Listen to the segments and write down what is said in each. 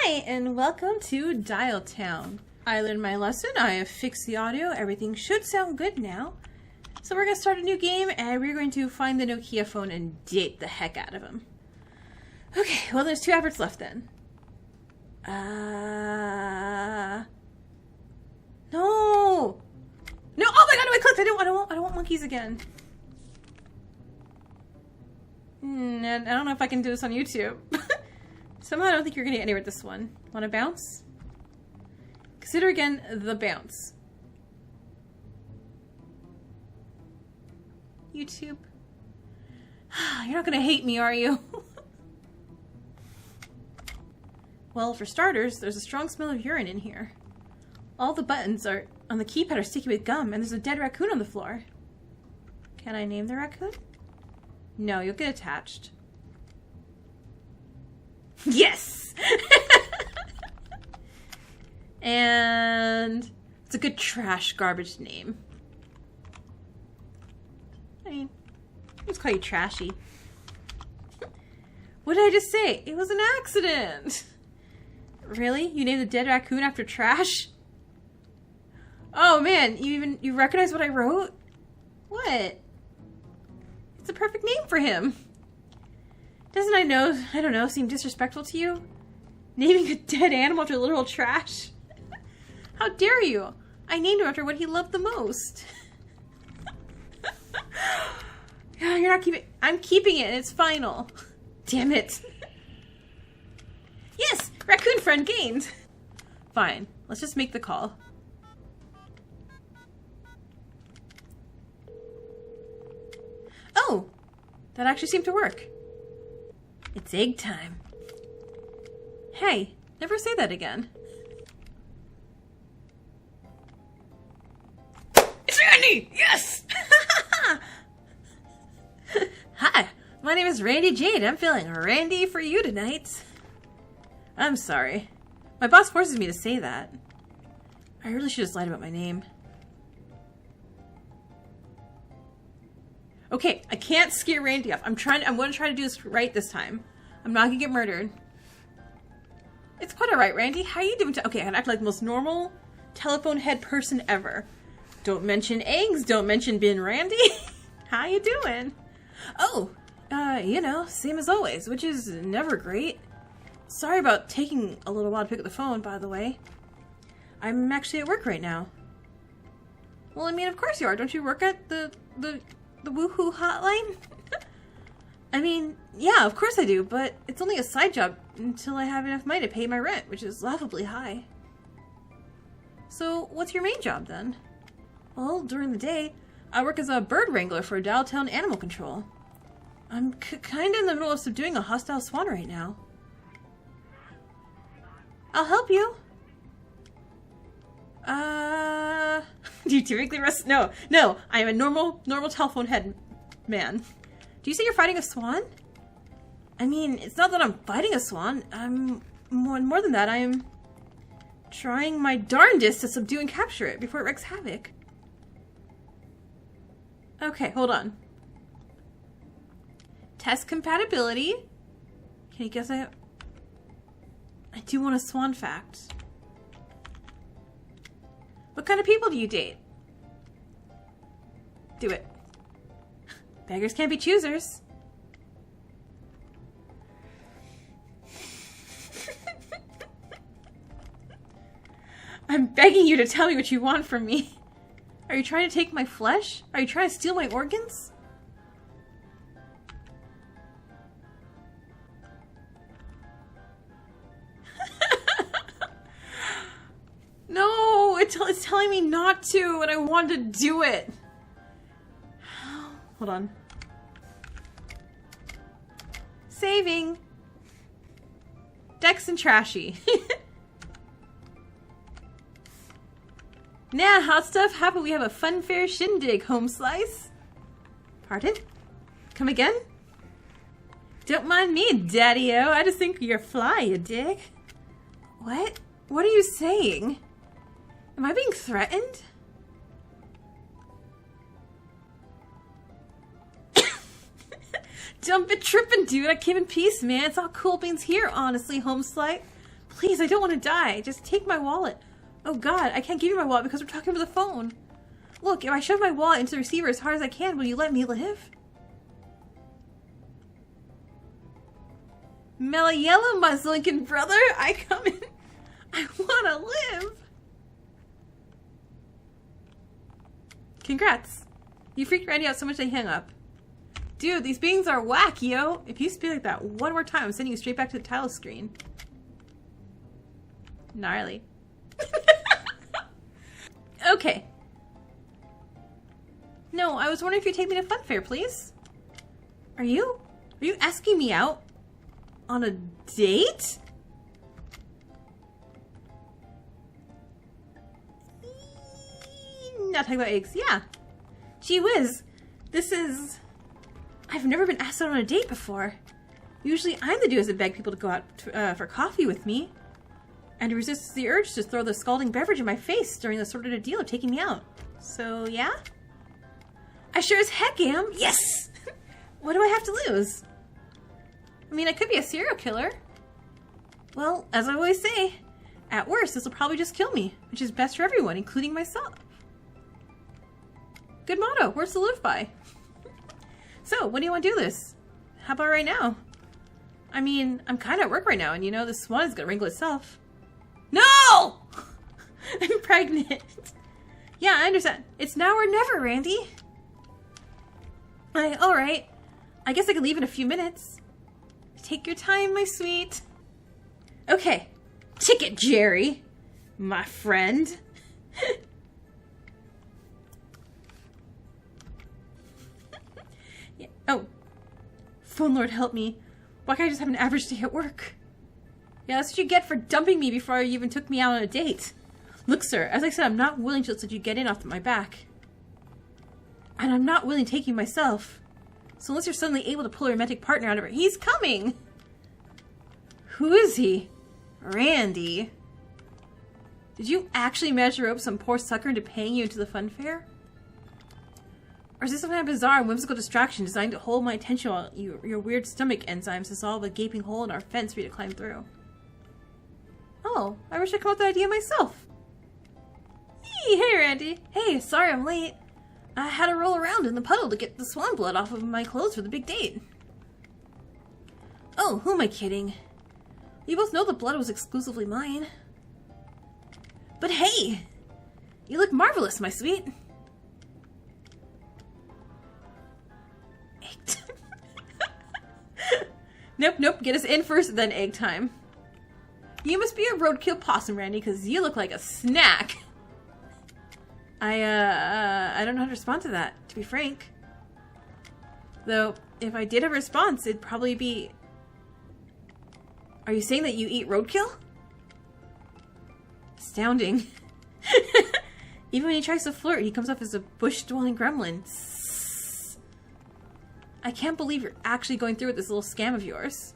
Hi, and welcome to Dialtown. I learned my lesson, I have fixed the audio, everything should sound good now. So we're going to start a new game, and we're going to find the Nokia phone and date the heck out of him. Okay, well there's 2 efforts left then. No! No, oh my god, no, I clicked! I don't want monkeys again. And I don't know if I can do this on YouTube. Somehow I don't think you're gonna get anywhere with this one. Wanna bounce? Consider again the bounce. YouTube. You're not gonna hate me, are you? Well, for starters, there's a strong smell of urine in here. All the buttons are on the keypad are sticky with gum, and there's a dead raccoon on the floor. Can I name the raccoon? No, you'll get attached. Yes! And it's a good trash garbage name. I mean, let's call you Trashy. What did I just say? It was an accident. Really? You named the dead raccoon after trash? Oh man, you recognize what I wrote? What? It's a perfect name for him. Doesn't I don't know, seem disrespectful to you? Naming a dead animal after literal trash? How dare you? I named him after what he loved the most. You're not keeping... I'm keeping it, and it's final. Damn it. Yes! Raccoon friend gained! Fine, let's just make the call. Oh! That actually seemed to work. It's egg time. Hey, never say that again. It's Randy! Yes! Hi, my name is Randy Jade. I'm feeling randy for you tonight. I'm sorry. My boss forces me to say that. I really should have just lied about my name. Okay, I can't scare Randy off. I'm gonna try to do this right this time. I'm not gonna get murdered. It's quite alright, Randy. How you doing? Okay, I act like the most normal telephone head person ever. Don't mention eggs, don't mention being Randy. How you doing? Oh, you know, same as always, which is never great. Sorry about taking a little while to pick up the phone, by the way. I'm actually at work right now. Well, I mean, of course you are. Don't you work at the woohoo hotline? I mean, yeah, of course I do, but it's only a side job until I have enough money to pay my rent, which is laughably high. So, what's your main job then? Well, during the day, I work as a bird wrangler for Dialtown Animal Control. I'm kinda in the middle of subduing a hostile swan right now. I'll help you. Do you typically rest? No, I am a normal telephone head man. Do you say you're fighting a swan? I mean, it's not that I'm fighting a swan. I'm more than that. I'm trying my darndest to subdue and capture it before it wreaks havoc. Okay, hold on. Test compatibility. Can you guess I do want a swan fact. What kind of people do you date? Do it. Beggars can't be choosers. I'm begging you to tell me what you want from me. Are you trying to take my flesh? Are you trying to steal my organs? No, it's telling me not to, and I want to do it. Hold on. Saving. Dex and Trashy. Nah, hot stuff. How about we have a fun fair shindig, home slice? Pardon? Come again? Don't mind me, daddy-o. I just think you're fly, you dig. What? What are you saying? Am I being threatened? Don't be tripping, dude. I came in peace, man. It's all cool beans here, honestly, home slice. Please, I don't want to die. Just take my wallet. Oh god, I can't give you my wallet because we're talking over the phone. Look, if I shove my wallet into the receiver as hard as I can, will you let me live? Melayella, my Lincoln brother, I come in. I want to live. Congrats. You freaked Randy out so much they hung up. Dude, these beings are whack, yo. If you speak like that one more time, I'm sending you straight back to the title screen. Gnarly. Okay. No, I was wondering if you'd take me to Fun Fair, please. Are you asking me out? On a date? Not talking about eggs. Yeah. Gee whiz. I've never been asked out on a date before. Usually I'm the dude that beg people to go out for coffee with me. And he resists the urge to throw the scalding beverage in my face during the sordid deal of taking me out. So, yeah? I sure as heck am. Yes! What do I have to lose? I mean, I could be a serial killer. Well, as I always say, at worst, this will probably just kill me, which is best for everyone, including myself. Good motto. Words to live by. So, when do you want to do this? How about right now? I mean, I'm kind of at work right now, and you know, the swan is going to wrinkle itself. No! I'm pregnant. Yeah, I understand. It's now or never, Randy. Alright. I guess I can leave in a few minutes. Take your time, my sweet. Okay. Ticket, Jerry. My friend. Yeah. Oh. Phone Lord, help me. Why can't I just have an average day at work? Yeah, that's what you get for dumping me before you even took me out on a date. Look, sir, as I said, I'm not willing to let you get in off my back. And I'm not willing to take you myself. So unless you're suddenly able to pull a romantic partner out of it, he's coming! Who is he? Randy. Did you actually manage to rope some poor sucker into paying you into the fun fair? Or is this some kind of bizarre and whimsical distraction designed to hold my attention while your weird stomach enzymes dissolve a gaping hole in our fence for you to climb through? Oh, I wish I'd come up with that idea myself. Hey, Randy. Hey, sorry I'm late. I had to roll around in the puddle to get the swan blood off of my clothes for the big date. Oh, who am I kidding? You both know the blood was exclusively mine. But hey! You look marvelous, my sweet. Egg time. Nope, get us in first, then egg time. You must be a roadkill possum, Randy, because you look like a snack. I don't know how to respond to that, to be frank. Though, if I did have a response, it'd probably be... Are you saying that you eat roadkill? Astounding. Even when he tries to flirt, he comes off as a bush-dwelling gremlin. I can't believe you're actually going through with this little scam of yours.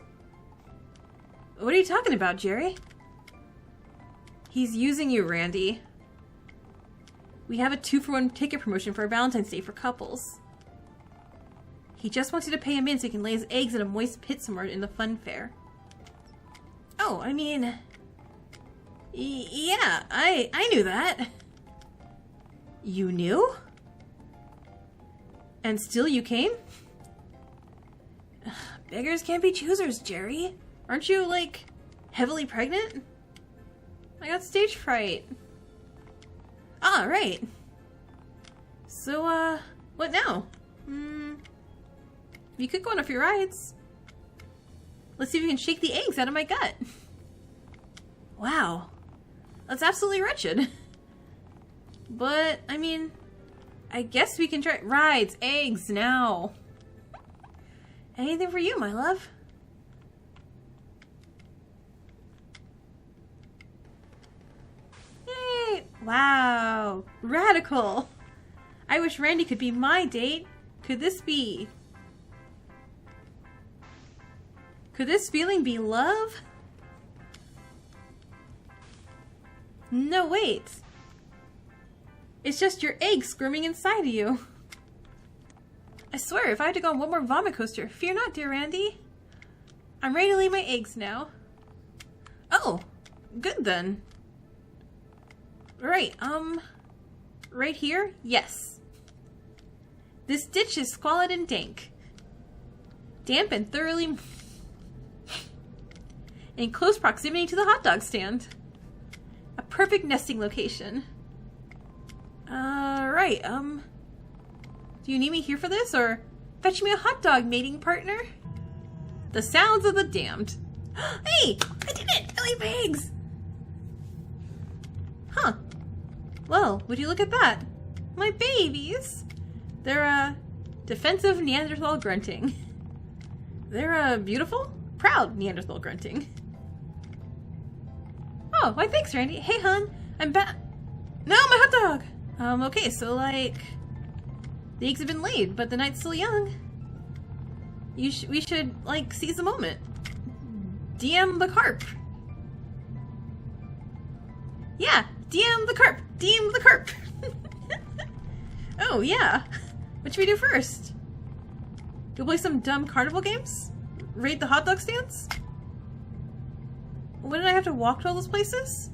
What are you talking about, Jerry? He's using you, Randy. We have a 2-for-1 ticket promotion for Valentine's Day for couples. He just wants you to pay him in so he can lay his eggs in a moist pit somewhere in the fun fair. Oh, I mean... Yeah, I knew that. You knew? And still you came? Beggars can't be choosers, Jerry. Aren't you, like, heavily pregnant? I got stage fright. Ah, right. So, what now? You could go on a few rides. Let's see if we can shake the eggs out of my gut. Wow. That's absolutely wretched. But, I mean, I guess we can try rides, eggs, now. Anything for you, my love. Yay! Wow. Radical. I wish Randy could be my date. Could this be? Could this feeling be love? No, wait. It's just your egg squirming inside of you. I swear, if I had to go on one more vomit coaster, fear not, dear Randy. I'm ready to lay my eggs now. Oh, good then. Right, right here? Yes. This ditch is squalid and dank. Damp and thoroughly in close proximity to the hot dog stand. A perfect nesting location. Right, do you need me here for this, or fetch me a hot dog, mating partner? The sounds of the damned. Hey! I did it! I laid my eggs! Huh. Well, would you look at that? My babies! They're, defensive Neanderthal grunting. They're, beautiful, proud Neanderthal grunting. Oh, why thanks, Randy. Hey, hon, I'm back. No, my hot dog! Okay, so, like, the eggs have been laid, but the night's still young. We should, like, seize the moment. DM the carp. Yeah, DM the carp. DM the carp. Oh, yeah. What should we do first? Go play some dumb carnival games? Raid the hot dog stands? Wouldn't I have to walk to all those places?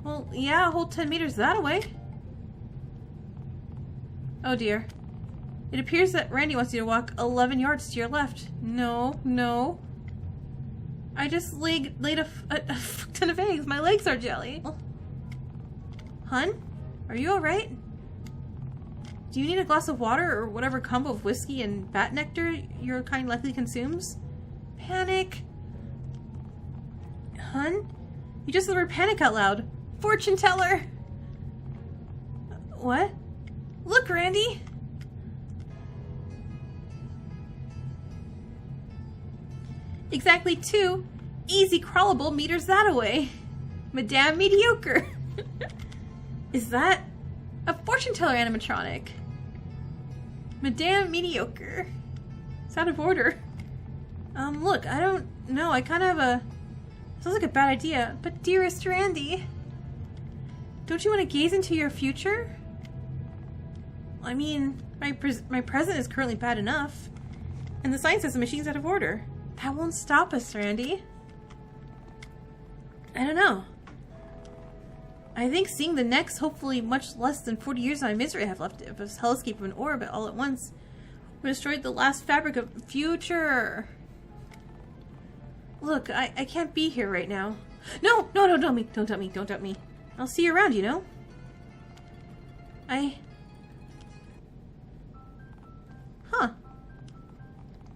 Well, yeah, a whole 10 meters that away. Oh dear. It appears that Randy wants you to walk 11 yards to your left. No, no. I just laid a ton of eggs. My legs are jelly. Oh. Hun? Are you alright? Do you need a glass of water or whatever combo of whiskey and bat nectar your kind likely consumes? Panic. Hun? You just said the word panic out loud. Fortune teller! What? Look, Randy! Exactly 2 easy crawlable meters that away. Madame Mediocre. Is that a fortune teller animatronic? Madame Mediocre. It's out of order. Look, I don't know. I kind of have a... Sounds like a bad idea, but dearest Randy, don't you want to gaze into your future? I mean, my present is currently bad enough, and the sign says the machine's out of order. That won't stop us, Randy. I don't know. I think seeing the next, hopefully much less than 40 years of my misery I have left of a hellscape of an orbit all at once would destroy the last fabric of future. Look, I can't be here right now. No, don't dump me. Don't dump me. I'll see you around, you know? Huh.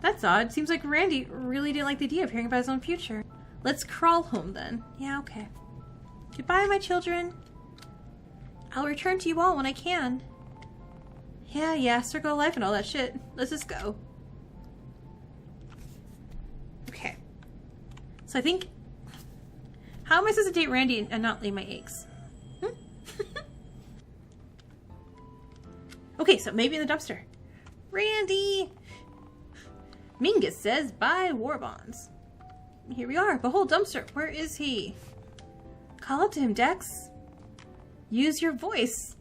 That's odd. Seems like Randy really didn't like the idea of hearing about his own future. Let's crawl home then. Yeah, okay. Goodbye, my children. I'll return to you all when I can. Yeah, circle of life and all that shit. Let's just go. Okay. So I think... How am I supposed to date Randy and not lay my eggs? Okay, so maybe in the dumpster. Randy! Mingus says, buy war bonds. Here we are. Behold, dumpster. Where is he? Call up to him, Dex. Use your voice.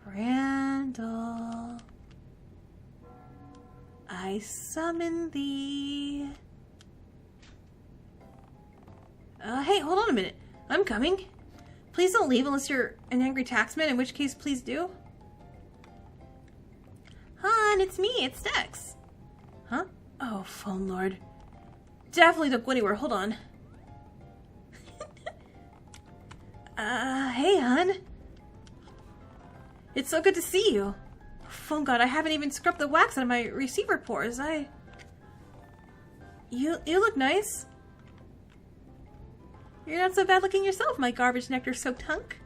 Randall. I summon thee. Hey, hold on a minute. I'm coming. Please don't leave unless you're an angry taxman, in which case, please do. Hon, it's me. It's Dex. Huh? Oh, phone lord. Definitely don't go anywhere. Hold on. Hey, hon. It's so good to see you. Phone god, I haven't even scrubbed the wax out of my receiver pores. You look nice. You're not so bad looking yourself, my garbage nectar-soaked hunk.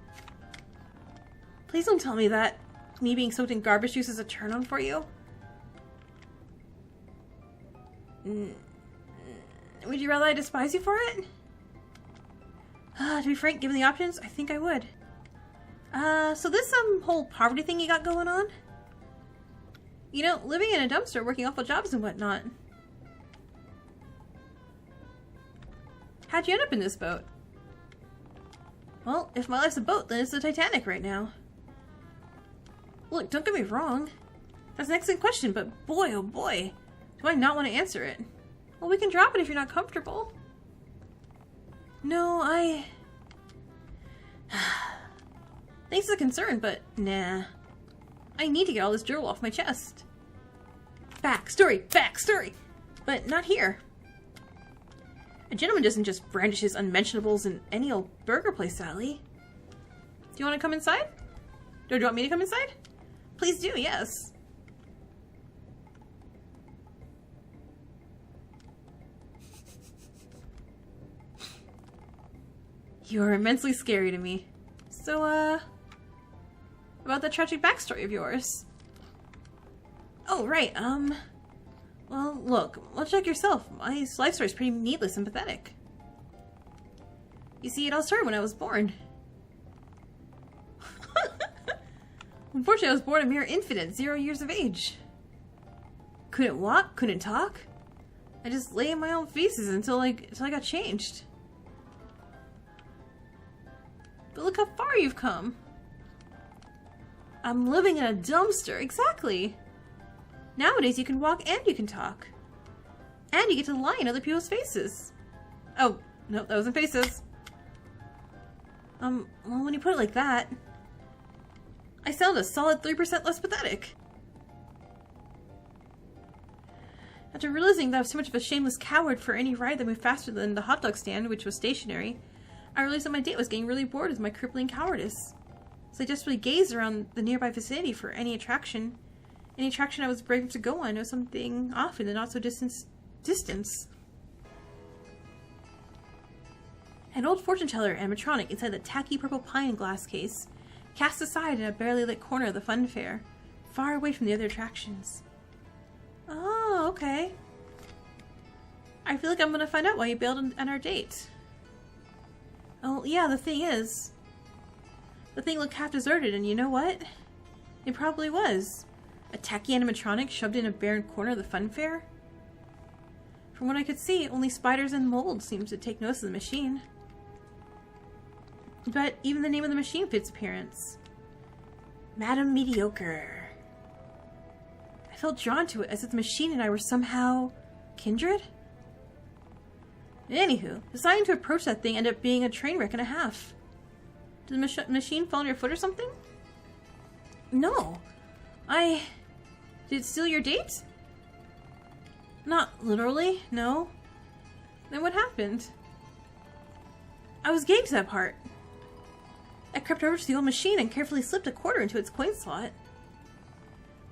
Please don't tell me that me being soaked in garbage juice is a turn-on for you. Would you rather I despise you for it? To be frank, given the options, I think I would. So this whole poverty thing you got going on? You know, living in a dumpster, working awful jobs and whatnot. How'd you end up in this boat? Well, if my life's a boat, then it's the Titanic right now. Look, don't get me wrong. That's an excellent question, but boy, oh boy, do I not want to answer it. Well, we can drop it if you're not comfortable. No, Thanks for the concern, but nah. I need to get all this drill off my chest. Backstory! Backstory! But not here. A gentleman doesn't just brandish his unmentionables in any old burger place, Sally. Do you want to come inside? Or do you want me to come inside? Please do, yes. You are immensely scary to me. So, about the tragic backstory of yours. Oh, right, well, look, check yourself. My life story is pretty needless and pathetic. You see, it all started when I was born. Unfortunately, I was born a mere infant at 0 years of age. Couldn't walk, couldn't talk. I just lay in my own feces until I got changed. But look how far you've come. I'm living in a dumpster, exactly. Nowadays you can walk and you can talk. And you get to lie in other people's faces. Oh, no, that wasn't faces. Well, when you put it like that, I sound a solid 3% less pathetic. After realizing that I was too much of a shameless coward for any ride that moved faster than the hot dog stand, which was stationary, I realized that my date was getting really bored with my crippling cowardice. So I desperately gazed around the nearby vicinity for any attraction I was brave enough to go on. I know something off in the not-so-distant distance. An old fortune-teller animatronic inside the tacky purple pine glass case, cast aside in a barely lit corner of the fun fair, far away from the other attractions. Oh, okay. I feel like I'm gonna find out why you bailed on our date. Oh, yeah, the thing looked half deserted, and you know what? It probably was. A tacky animatronic shoved in a barren corner of the fun fair? From what I could see, only spiders and mold seemed to take notice of the machine. But even the name of the machine fits appearance. Madame Mediocre. I felt drawn to it as if the machine and I were somehow kindred? Anywho, deciding to approach that thing ended up being a train wreck and a half. Did the machine fall on your foot or something? No. Did it steal your date? Not literally, no. Then what happened? I was game to that part. I crept over to the old machine and carefully slipped a quarter into its coin slot.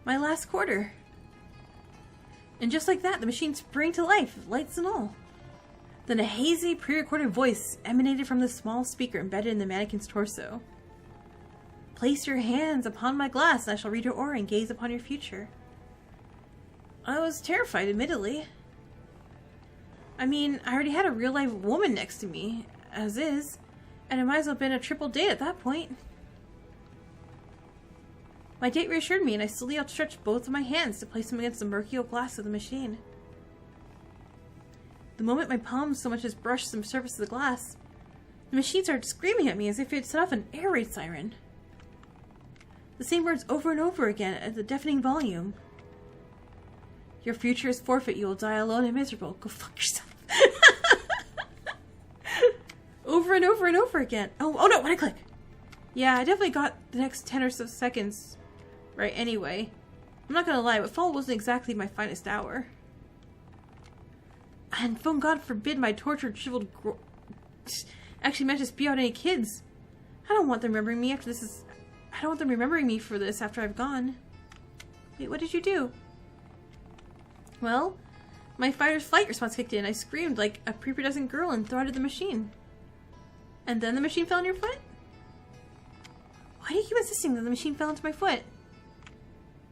My last quarter. And just like that, the machine sprang to life, lights and all. Then a hazy, pre-recorded voice emanated from the small speaker embedded in the mannequin's torso. Place your hands upon my glass, and I shall read your aura and gaze upon your future. I was terrified, admittedly. I mean, I already had a real-life woman next to me, as is, and it might as well have been a triple date at that point. My date reassured me, and I slowly outstretched both of my hands to place them against the murky oak glass of the machine. The moment my palms so much as brushed the surface of the glass, the machine started screaming at me as if it had set off an air raid siren. The same words over and over again at a deafening volume. Your future is forfeit. You will die alone and miserable. Go fuck yourself. Over and over and over again. Oh no, why'd I click? Yeah, I definitely got the next 10 or so seconds right anyway. I'm not gonna lie, but fall wasn't exactly my finest hour. And phone God forbid my tortured, shriveled actually managed to spew out any kids. I don't want them remembering me after this is... I don't want them remembering me for this after I've gone. Wait, what did you do? Well, my fight or flight response kicked in. I screamed like a prepubescent girl and thwarted the machine. And then the machine fell on your foot? Why do you keep insisting that the machine fell into my foot?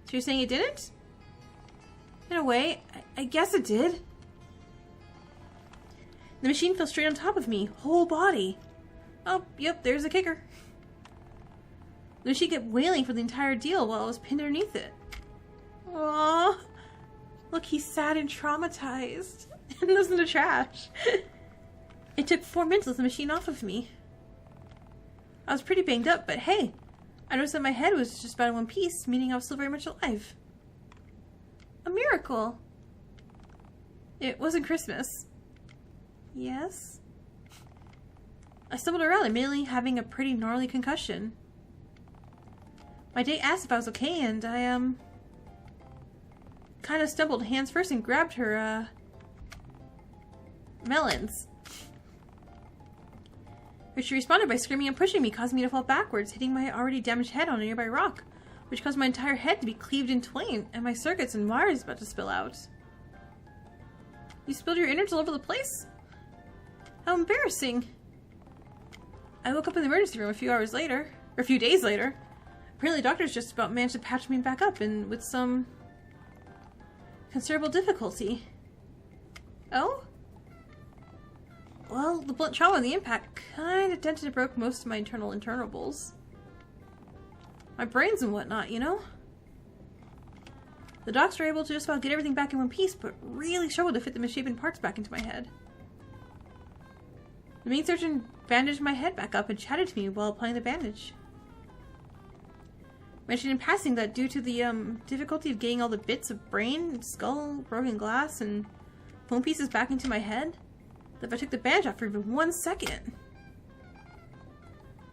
So you're saying it didn't? In a way, I guess it did. The machine fell straight on top of me, whole body. Oh, yep, there's the kicker. The machine kept wailing for the entire deal while I was pinned underneath it. Aww. Look, he's sad and traumatized. And lives in the trash. It took 4 minutes to lift the machine off of me. I was pretty banged up, but hey, I noticed that my head was just about in one piece, meaning I was still very much alive. A miracle. It wasn't Christmas. Yes? I stumbled around, immediately having a pretty gnarly concussion. My date asked if I was okay, and I, kind of stumbled hands first and grabbed her, melons. But she responded by screaming and pushing me, causing me to fall backwards, hitting my already damaged head on a nearby rock, which caused my entire head to be cleaved in twain, and my circuits and wires about to spill out. You spilled your innards all over the place? How embarrassing. I woke up in the emergency room a few days later. Apparently doctors just about managed to patch me back up, and with some considerable difficulty. Oh? Well, the blunt trauma and the impact kinda dented and broke most of my internal internals. My brains and whatnot, you know? The docs were able to just about get everything back in one piece, but really struggled to fit the misshapen parts back into my head. The main surgeon bandaged my head back up and chatted to me while applying the bandage. Mentioned in passing that due to the difficulty of getting all the bits of brain, skull, broken glass, and bone pieces back into my head, that if I took the bandage off for even 1 second.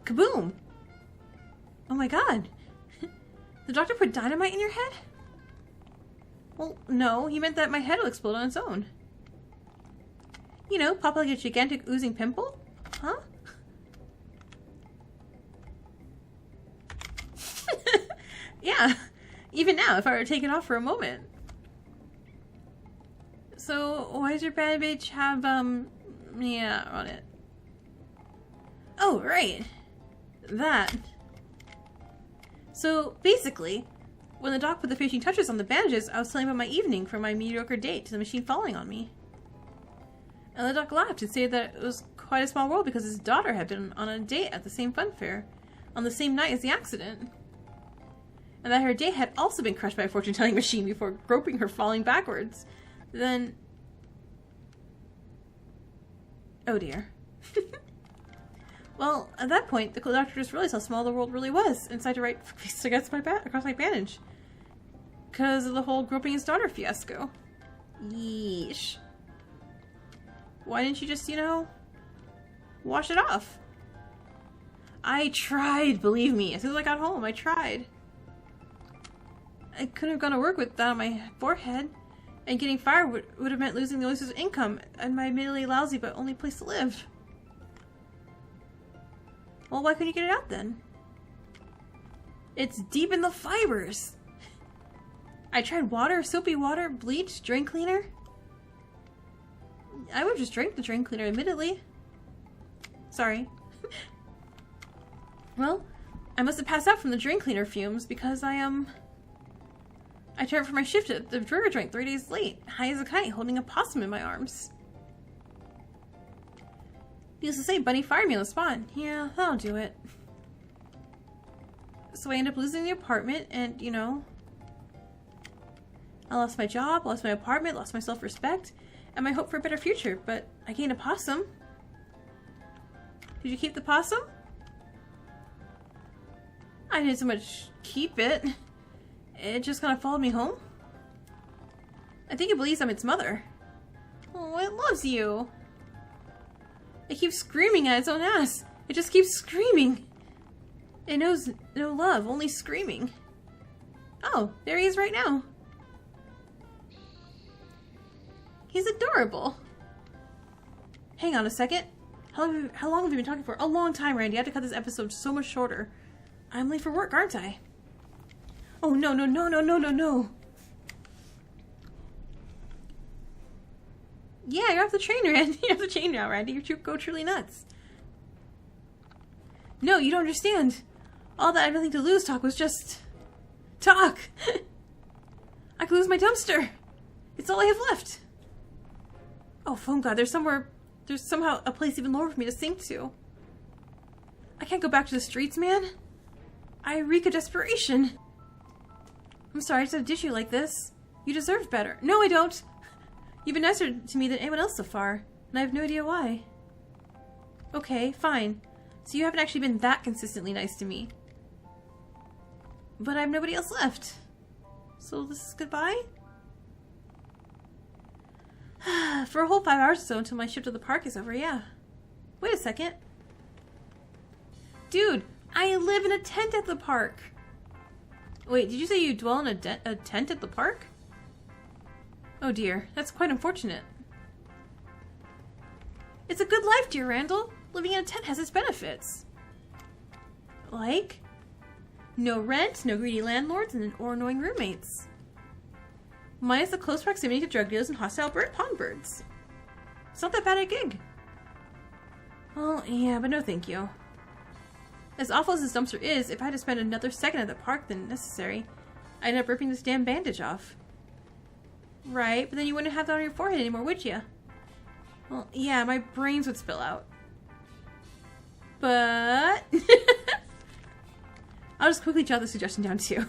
Kaboom! Oh my god! The doctor put dynamite in your head? Well, no, he meant that my head will explode on its own. You know, pop like a gigantic oozing pimple? Huh? Yeah, even now, if I were to take it off for a moment. So, why does your bandage have, yeah, on it? Oh, right. That. So, basically, when the doc put the finishing touches on the bandages, I was telling about my evening from my mediocre date to the machine falling on me. And the doc laughed and said that it was quite a small world because his daughter had been on a date at the same fun fair on the same night as the accident. And that her date had also been crushed by a fortune-telling machine before groping her falling backwards. Then... oh dear. Well, at that point, the doctor just realized how small the world really was and decided to write across my bandage. Because of the whole groping his daughter fiasco. Yeesh. Why didn't you just, you know, wash it off? I tried, believe me. As soon as I got home, I tried. I couldn't have gone to work with that on my forehead. And getting fired would have meant losing the only source of income and my admittedly lousy but only place to live. Well, why couldn't you get it out then? It's deep in the fibers. I tried water, soapy water, bleach, drain cleaner. I would have just drank the drain cleaner, admittedly. Sorry. Well, I must have passed out from the drain cleaner fumes because I turned for my shift at the river joint 3 days late, high as a kite, holding a possum in my arms. Needless to say, Bunny fired me on the spot. Yeah, that'll do it. So I ended up losing the apartment, and, you know, I lost my job, lost my apartment, lost my self-respect, and my hope for a better future, but I gained a possum. Did you keep the possum? I didn't so much keep it. It just kind of followed me home. I think it believes I'm its mother. Oh, it loves you. It keeps screaming at its own ass. It just keeps screaming. It knows no love, only screaming. Oh, there he is right now. He's adorable. Hang on a second. How long have we been talking for? A long time, Randy. I have to cut this episode so much shorter. I'm late for work, aren't I? Oh, no, no, no, no, no, no, no. Yeah, you're off the train, Randy. You're off the chain now, Randy. You go truly nuts. No, you don't understand. All that I have nothing to lose talk was just... talk. I could lose my dumpster. It's all I have left. Oh, phone god, there's somehow a place even lower for me to sink to. I can't go back to the streets, man. I reek of desperation. I'm sorry I just had to dish you like this. You deserve better. No, I don't. You've been nicer to me than anyone else so far, and I have no idea why. Okay, fine. So you haven't actually been that consistently nice to me. But I have nobody else left. So this is goodbye? For a whole 5 hours or so until my shift at the park is over, yeah. Wait a second. Dude, I live in a tent at the park. Wait, did you say you dwell in a tent at the park? Oh dear, that's quite unfortunate. It's a good life, dear Randall. Living in a tent has its benefits. Like? No rent, no greedy landlords, or annoying roommates. Minus the close proximity to drug dealers and hostile pond birds. It's not that bad a gig. Well, yeah, but no thank you. As awful as this dumpster is, if I had to spend another second at the park than necessary, I'd end up ripping this damn bandage off. Right, but then you wouldn't have that on your forehead anymore, would you? Well, yeah, my brains would spill out. But... I'll just quickly jot the suggestion down too.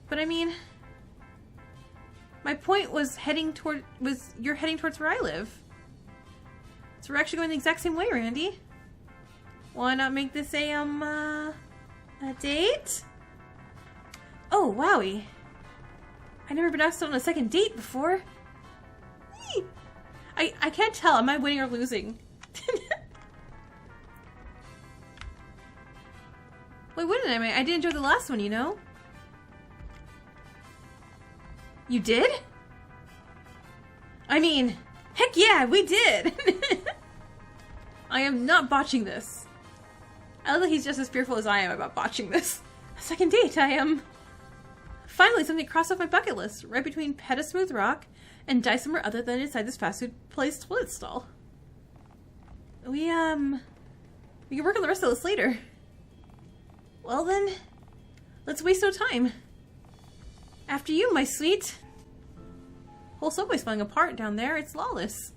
But I mean... My point was you're heading towards where I live. So we're actually going the exact same way, Randy. Why not make this a date? Oh, wowie. I've never been asked on a second date before. I can't tell. Am I winning or losing? Wait, wouldn't I? I did enjoy the last one, you know? You did? I mean, heck yeah, we did! I am not botching this. I love that he's just as fearful as I am about botching this. A second date, I am... Finally, something crossed off my bucket list, right between pet a smooth rock and die somewhere other than inside this fast food place toilet stall. We can work on the rest of this later. Well then, let's waste no time. After you, my sweet. Whole subway's falling apart down there. It's lawless.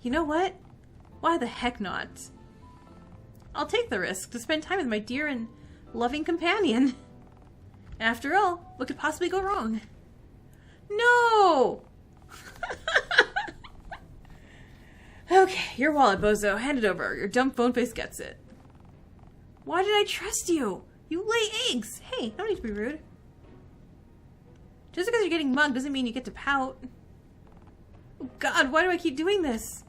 You know what? Why the heck not? I'll take the risk to spend time with my dear and loving companion. After all, what could possibly go wrong? No! Okay, your wallet, bozo. Hand it over. Your dumb phone face gets it. Why did I trust you? You lay eggs. Hey, no need to be rude. Just because you're getting mugged doesn't mean you get to pout. Oh God, why do I keep doing this?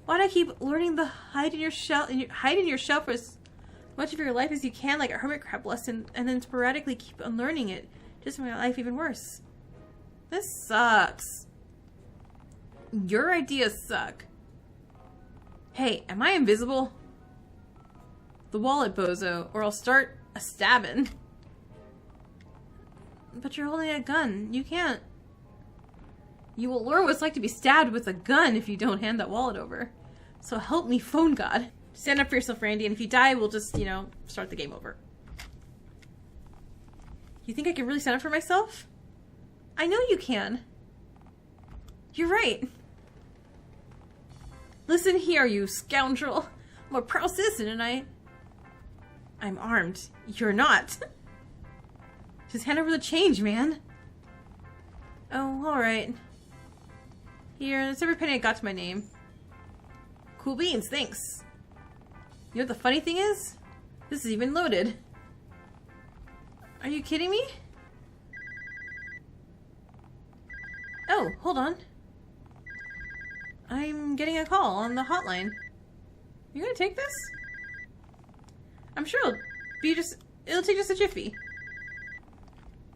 Why do I keep learning the hide in your shell for as much of your life as you can, like a hermit crab lesson, and then sporadically keep unlearning it, just to make my life even worse? This sucks. Your ideas suck. Hey, am I invisible? The wallet, bozo, or I'll start a stabbing. But you're holding a gun. You can't. You will learn what it's like to be stabbed with a gun if you don't hand that wallet over. So help me, phone god. Stand up for yourself, Randy, and if you die, we'll just, you know, start the game over. You think I can really stand up for myself? I know you can. You're right. Listen here, you scoundrel. I'm a proud citizen and I'm armed. You're not. Just hand over the change, man. Oh, alright. Here, that's every penny I got to my name. Cool beans, thanks. You know what the funny thing is? This is even loaded. Are you kidding me? Oh, hold on. I'm getting a call on the hotline. You gonna take this? I'm sure it'll take just a jiffy.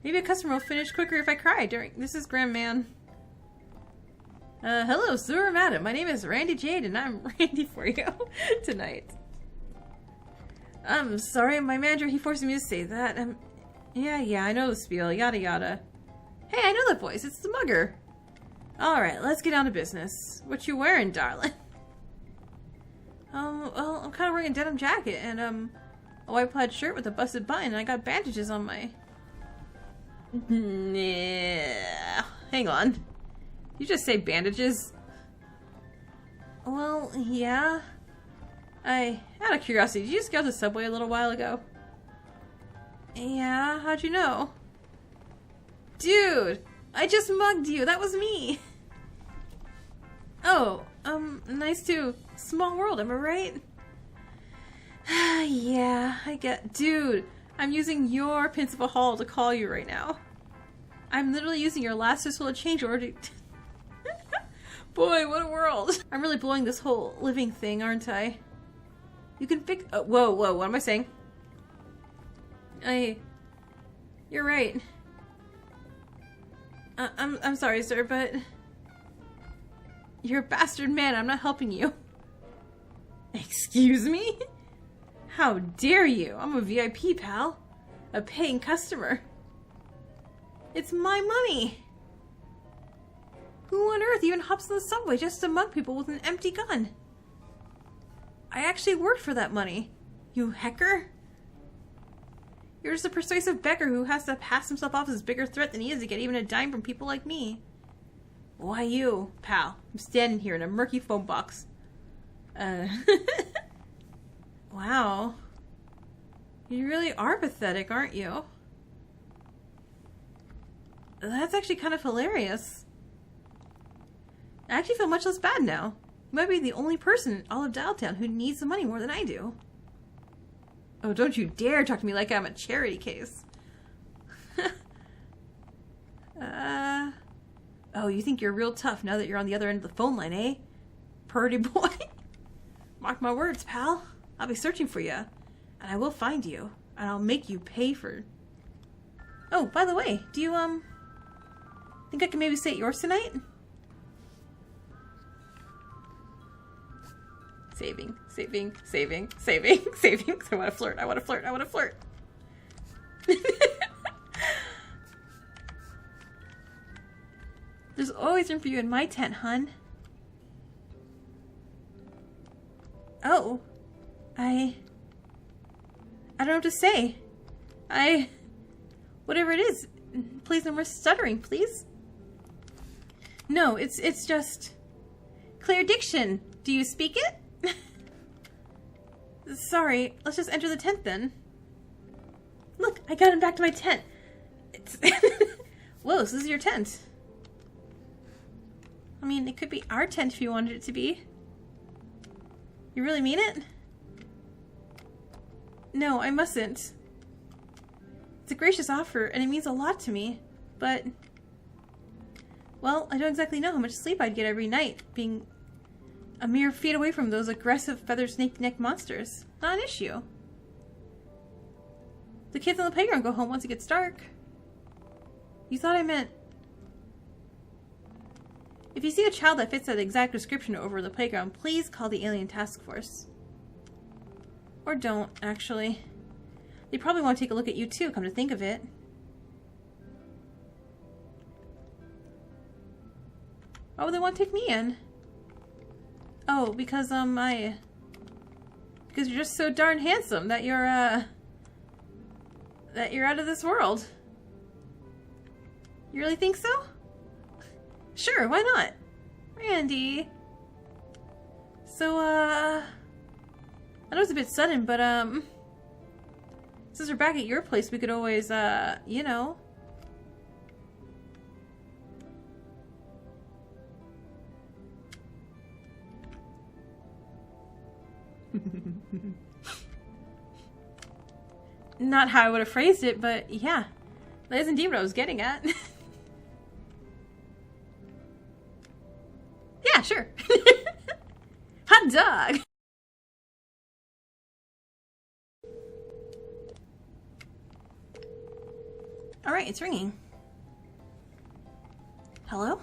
Maybe a customer will finish quicker if I cry during... This is Graham, man. Hello, sir, madam. My name is Randy Jade, and I'm Randy for you tonight. I'm sorry, my manager, he forced me to say that. Yeah, I know the spiel, yada yada. Hey, I know that voice. It's the mugger. Alright, let's get down to business. What you wearing, darling? Well, I'm kind of wearing a denim jacket and, a white plaid shirt with a busted button, and I got bandages on my... Nah. Hang on. You just say bandages? Well, yeah. Out of curiosity, did you just get out the subway a little while ago? Yeah, how'd you know? Dude! I just mugged you! That was me! Oh, nice too. Small world, am I right? Yeah, I get... Dude, I'm using your principal hall to call you right now. I'm literally using your last fistful of change order to... Boy, what a world. I'm really blowing this whole living thing, aren't I? You can fix- oh, whoa, what am I saying? You're right. I'm sorry, sir, but... You're a bastard man, I'm not helping you. Excuse me? How dare you? I'm a VIP, pal. A paying customer. It's my money. Who on earth even hops on the subway just to mug people with an empty gun? I actually worked for that money. You hecker? You're just a persuasive beggar who has to pass himself off as a bigger threat than he is to get even a dime from people like me. Why you, pal? I'm standing here in a murky phone box. Wow. You really are pathetic, aren't you? That's actually kind of hilarious. I actually feel much less bad now. You might be the only person in all of Dialtown who needs the money more than I do. Oh, don't you dare talk to me like I'm a charity case. Oh, you think you're real tough now that you're on the other end of the phone line, eh? Purdy boy. Mark my words, pal. I'll be searching for you. And I will find you. And I'll make you pay for... Oh, by the way, do you, think I can maybe stay at yours tonight? Saving. I want to flirt. There's always room for you in my tent, hun. Oh. I don't know what to say. Whatever it is, please no more stuttering, please. No, it's just... Clear diction. Do you speak it? Sorry, let's just enter the tent then. Look, I got him back to my tent. It's Whoa, so this is your tent. I mean, it could be our tent if you wanted it to be. You really mean it? No, I mustn't. It's a gracious offer, and it means a lot to me, but... Well, I don't exactly know how much sleep I'd get every night, being a mere feet away from those aggressive feather snake-neck monsters. Not an issue. The kids on the playground go home once it gets dark. You thought I meant... If you see a child that fits that exact description over the playground, please call the alien task force. Or don't, actually. They probably want to take a look at you too, come to think of it. Why would they want to take me in? Oh, because, because you're just so darn handsome that you're out of this world. You really think so? Sure, why not? Randy. So, I know it's a bit sudden, but, since we're back at your place, we could always, you know. Not how I would have phrased it, but yeah. That is indeed what I was getting at. Yeah, sure. Hot dog! Alright, it's ringing. Hello?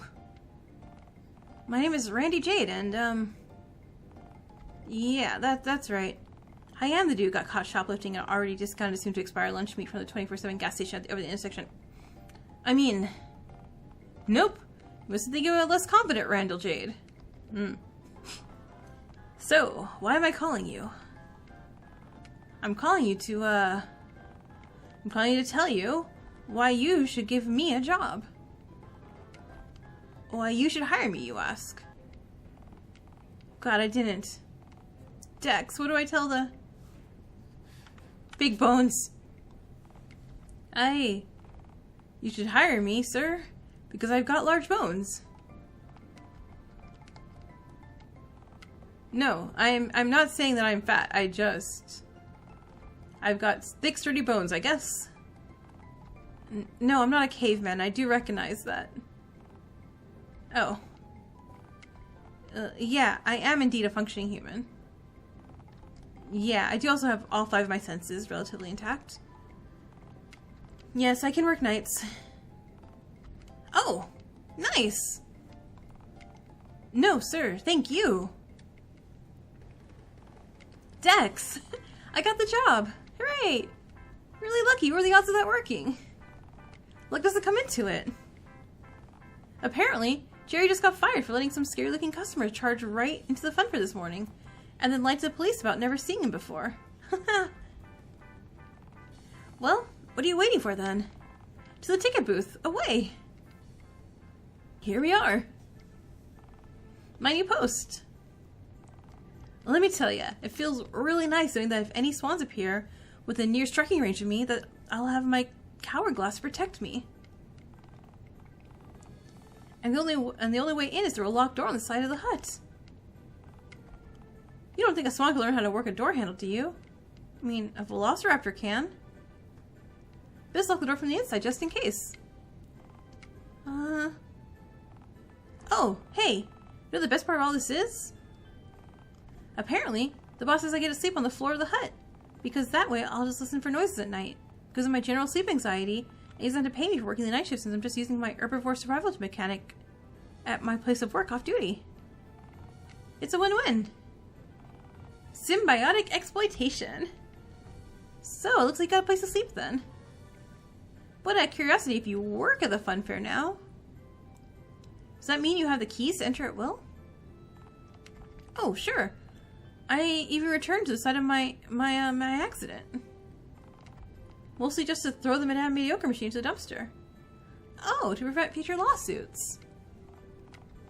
My name is Randy Jade, and, yeah, that's right. I am the dude who got caught shoplifting and already discounted soon to expire lunch meat from the 24/7 gas station over the intersection. I mean... Nope. You must think you were less confident, Randall Jade. So, why am I calling you? I'm calling you to tell you why you should give me a job. Why you should hire me, you ask. God, I didn't. Dex, what do I tell the... Big Bones? You should hire me, sir, because I've got large bones. No, I'm not saying that I'm fat. I've got thick, sturdy bones, I guess. No, I'm not a caveman. I do recognize that. Oh. Yeah, I am indeed a functioning human. Yeah, I do also have all 5 of my senses relatively intact. Yes, I can work nights. Oh, nice. No, sir, thank you. Dex, I got the job. Hooray! Really lucky. What are the odds of that working? Luck doesn't come into it. Apparently, Jerry just got fired for letting some scary-looking customer charge right into the fun fair this morning, and then lied to the police about never seeing him before. Well, what are you waiting for then? To the ticket booth. Away! Here we are. My new post. Let me tell ya, it feels really nice knowing that if any swans appear within near striking range of me, that I'll have my coward glass to protect me. And the only way in is through a locked door on the side of the hut. You don't think a swan can learn how to work a door handle, do you? I mean, a velociraptor can. Best lock the door from the inside, just in case. Oh, hey! You know the best part of all this is? Apparently, the boss says I get to sleep on the floor of the hut. Because that way, I'll just listen for noises at night. Because of my general sleep anxiety, and he doesn't have to pay me for working the night shift since I'm just using my herbivore survival mechanic at my place of work off duty. It's a win-win. Symbiotic exploitation. So, it looks like you got a place to sleep then. But out of curiosity, if you work at the fun fair now, does that mean you have the keys to enter at will? Oh, sure. I even returned to the site of my accident. Mostly just to throw the Madame Mediocre machine to the dumpster. Oh, to prevent future lawsuits.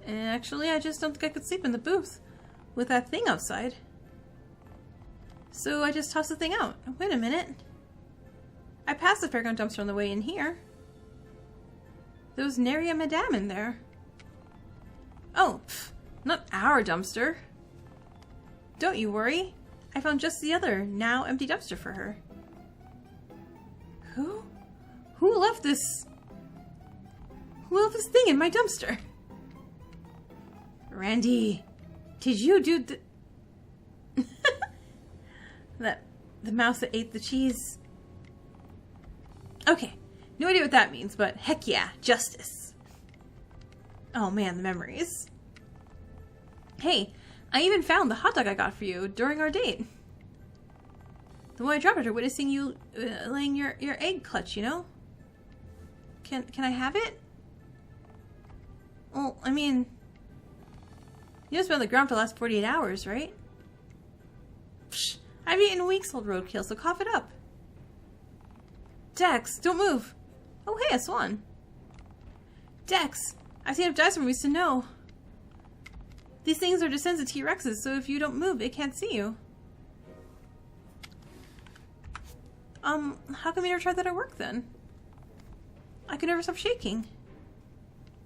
Actually, I just don't think I could sleep in the booth with that thing outside. So I just tossed the thing out. Wait a minute. I passed the fairground dumpster on the way in here. There was nary a madame in there. Oh, not our dumpster. Don't you worry. I found just the other, now empty dumpster for her. Who left this? Who left this thing in my dumpster? Randy, did you do the mouse that ate the cheese? Okay, no idea what that means, but heck yeah, justice. Oh man, the memories. Hey, I even found the hot dog I got for you during our date. The one I dropped after witnessing you laying your egg clutch, you know? Can I have it? Well, I mean, you just been on the ground for the last 48 hours, right? Psh, I've eaten weeks old roadkill, so cough it up. Dex, don't move. Oh, hey, a swan. Dex, I've seen enough dice movies to know. These things are descendants of T-Rexes, so if you don't move, it can't see you. How come you never tried that at work then? I could never stop shaking.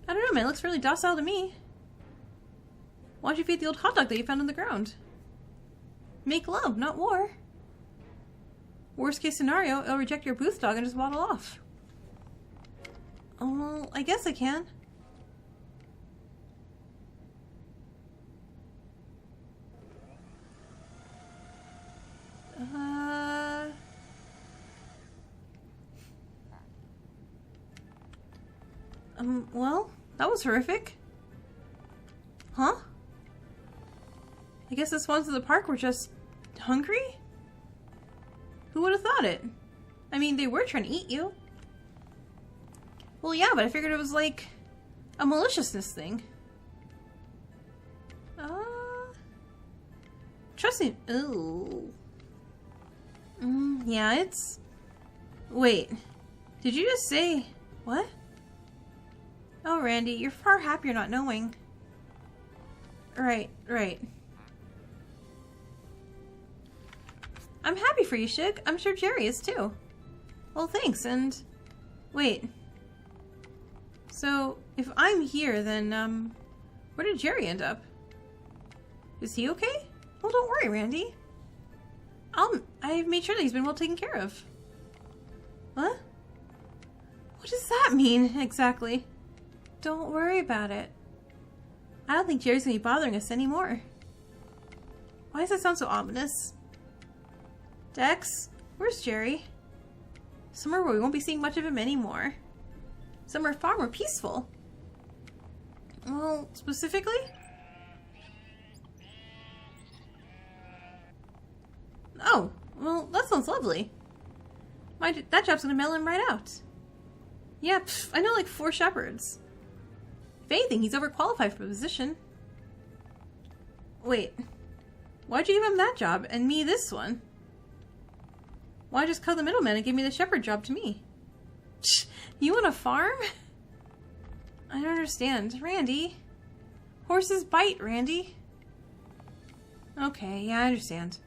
I don't know, man, it looks really docile to me. Why don't you feed the old hot dog that you found on the ground? Make love, not war. Worst case scenario, it'll reject your booth dog and just waddle off. Oh, well, I guess I can. Well, that was horrific. Huh? I guess the swans of the park were just hungry? Who would have thought it? I mean, they were trying to eat you. Well, yeah, but I figured it was like a maliciousness thing. Trust me. Ooh. Yeah, it's... Wait. Did you just say... What? Oh, Randy, you're far happier not knowing. Right. I'm happy for you, Shig. I'm sure Jerry is too. Well, thanks, and... Wait. So, if I'm here, then, where did Jerry end up? Is he okay? Well, don't worry, Randy. I've made sure that he's been well taken care of. What? What does that mean, exactly? Don't worry about it. I don't think Jerry's gonna be bothering us anymore. Why does that sound so ominous? Dex, where's Jerry? Somewhere where we won't be seeing much of him anymore. Somewhere far more peaceful. Well, specifically? Oh, well, that sounds lovely. That job's gonna mail him right out. Yeah, I know like 4 shepherds. If anything, he's overqualified for the position. Wait, why'd you give him that job and me this one? Why just cut the middleman and give me the shepherd job to me? You want a farm? I don't understand. Randy. Horses bite, Randy. Okay, yeah, I understand.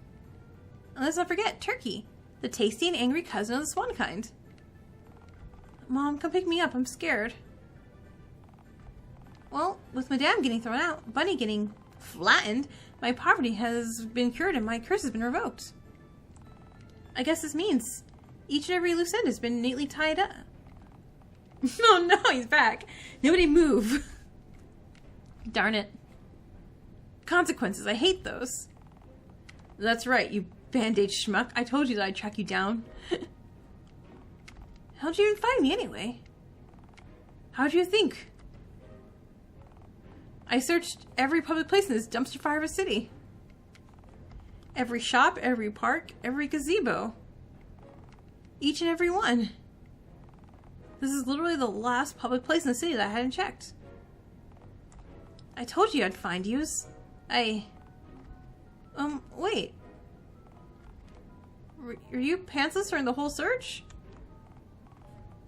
And let's not forget turkey, the tasty and angry cousin of the swan kind. Mom, come pick me up. I'm scared. Well, with Madame getting thrown out, Bunny getting flattened, my poverty has been cured and my curse has been revoked. I guess this means each and every loose end has been neatly tied up. Oh no, he's back. Nobody move. Darn it. Consequences, I hate those. That's right, you band-aid schmuck. I told you that I'd track you down. How'd you even find me anyway? How'd you think? I searched every public place in this dumpster fire of a city. Every shop, every park, every gazebo. Each and every one. This is literally the last public place in the city that I hadn't checked. I told you I'd find yous. Wait. Were you pantsless during the whole search?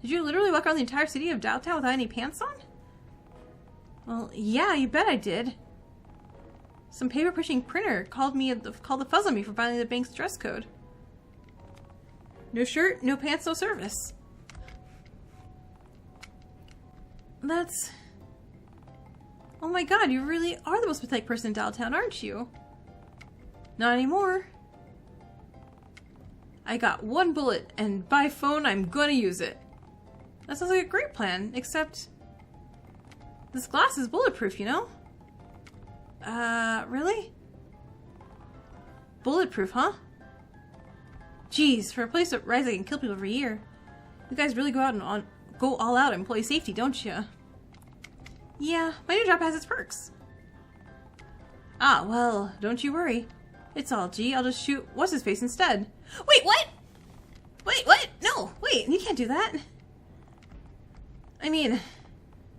Did you literally walk around the entire city of Dialtown without any pants on? Well, yeah, you bet I did. Some paper-pushing printer called the fuzz on me for violating the bank's dress code. No shirt, no pants, no service. That's... Oh my god, you really are the most pathetic person in Dialtown, aren't you? Not anymore. I got 1 bullet, and by phone, I'm gonna use it. That sounds like a great plan, except... this glass is bulletproof, you know? Really? Bulletproof, huh? Jeez, for a place that rises that can kill people every year. You guys really go all out on employee safety, don't you? Yeah, my new job has its perks. Ah, well, don't you worry. It's all G. I'll just shoot what's-his-face instead. Wait, what? Wait, what? No, wait, you can't do that. I mean,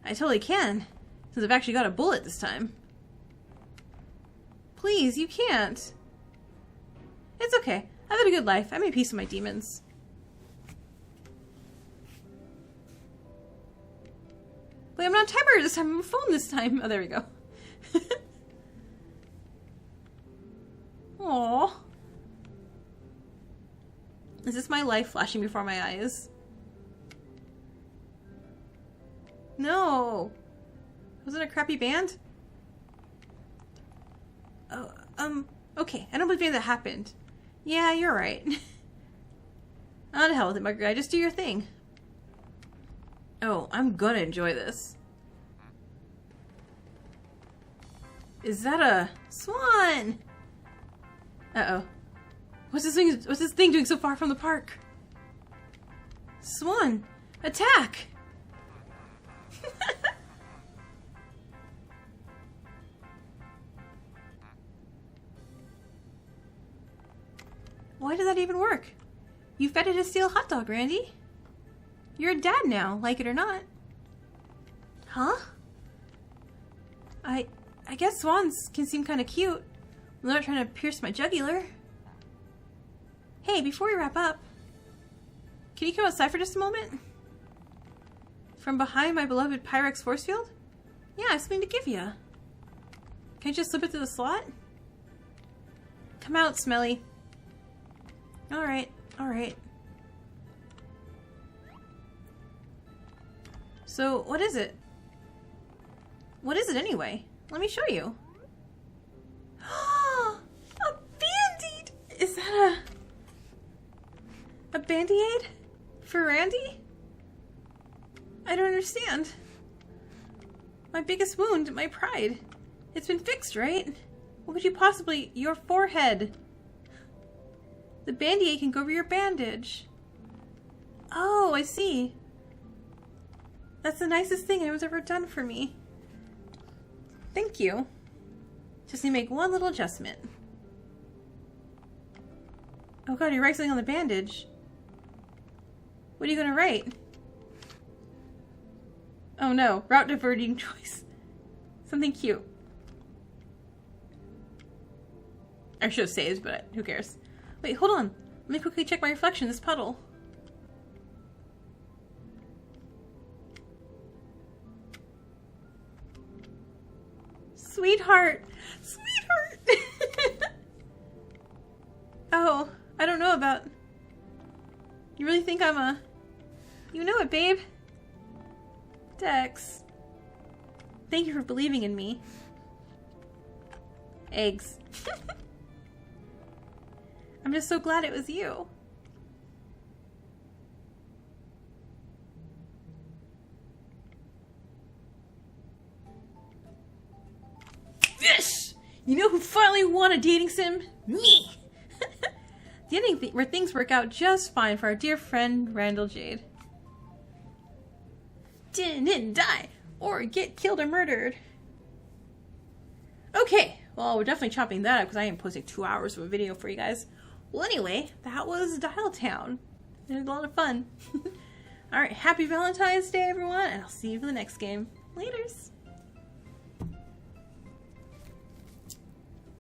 I totally can, since I've actually got a bullet this time. Please, you can't. It's okay. I've had a good life. I made peace with my demons. Wait, I'm not a timer this time. I'm a phone this time. Oh, there we go. Aww. Is this my life flashing before my eyes? No. Was it a crappy band? Oh, okay. I don't believe any of that happened. Yeah, you're right. On to hell with it, my guy. Just do your thing. Oh, I'm gonna enjoy this. Is that a swan? Uh-oh. What's this thing doing so far from the park? Swan! Attack! Why did that even work? You fed it a steel hot dog, Randy. You're a dad now, like it or not. Huh? I guess swans can seem kind of cute. They're not trying to pierce my jugular. Hey, before we wrap up, can you come outside for just a moment? From behind my beloved Pyrex force field? Yeah, I have something to give you. Can I just slip it through the slot? Come out, Smelly. Alright, alright. So, what is it? What is it anyway? Let me show you. A band-aid! Is that a band-aid? For Randy? I don't understand. My biggest wound, my pride. It's been fixed, right? What could you possibly... Your forehead. The Band-Aid can go over your bandage. Oh, I see. That's the nicest thing anyone's ever done for me. Thank you. Just need to make one little adjustment. Oh god, you're writing something on the bandage. What are you gonna write? Oh no, route diverting choice. Something cute. I should have saved, but who cares? Wait, hold on. Let me quickly check my reflection in this puddle. Sweetheart! Sweetheart! Oh, I don't know about... You really think I'm a... You know it, babe. Dex. Thank you for believing in me. Eggs. I'm just so glad it was you. Yes! You know who finally won a dating sim? Me! The ending where things work out just fine for our dear friend Randall Jade. Didn't die or get killed or murdered. Okay, well, we're definitely chopping that up because I am posting 2 hours of a video for you guys. Well, anyway, that was Dialtown. It was a lot of fun. Alright, happy Valentine's Day, everyone, and I'll see you for the next game. Laters!